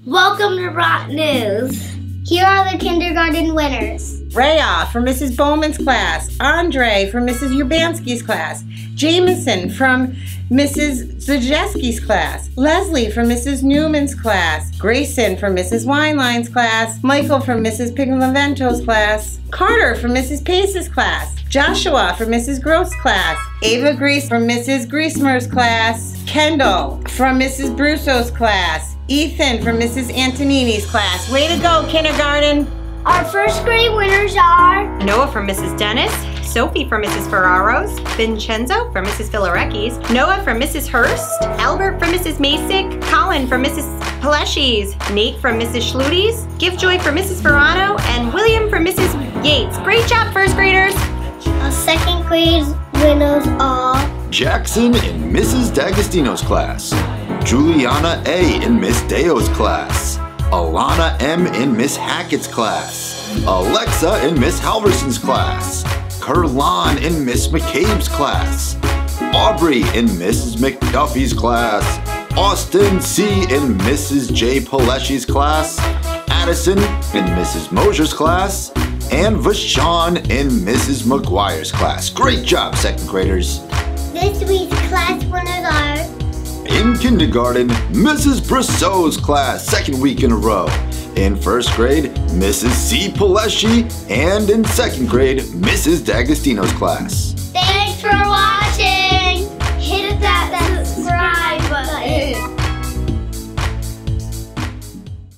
Welcome to Bradt News. Here are the kindergarten winners. Rhea from Mrs. Bowman's class, Andre from Mrs. Urbanski's class, Jameson from Mrs. Zajeski's class, Leslie from Mrs. Newman's class, Grayson from Mrs. Weinlein's class, Michael from Mrs. Piglavento's class, Carter from Mrs. Pace's class, Joshua from Mrs. Gross' class, Ava Grease from Mrs. Greasemer's class, Kendall from Mrs. Brusso's class, Ethan from Mrs. Antonini's class. Way to go, kindergarten! Our first grade winners are Noah from Mrs. Dennis, Sophie from Mrs. Ferraro's, Vincenzo from Mrs. Filarecki's, Noah from Mrs. Hurst, Albert from Mrs. Masick, Colin from Mrs. Paleshi's, Nate from Mrs. Schlutie's, Giftjoy from Mrs. Ferrano, and William from Mrs. Yates. Great job, first graders! our second grade winners are Jackson in Mrs. D'Agostino's class, Juliana A. in Miss Deo's class, Alana M. in Miss Hackett's class, Alexa in Miss Halverson's class, Kerlan in Miss McCabe's class, Aubrey in Mrs. McDuffie's class, Austin C. in Mrs. J. Paleshi's class, Addison in Mrs. Mosier's class, and Vashon in Mrs. McGuire's class. Great job, second graders! this week's class winners are In kindergarten, Mrs. Brusso's class, second week in a row. In first grade, Mrs. C. Paleshi, and in second grade, Mrs. D'Agostino's class. Thanks for watching.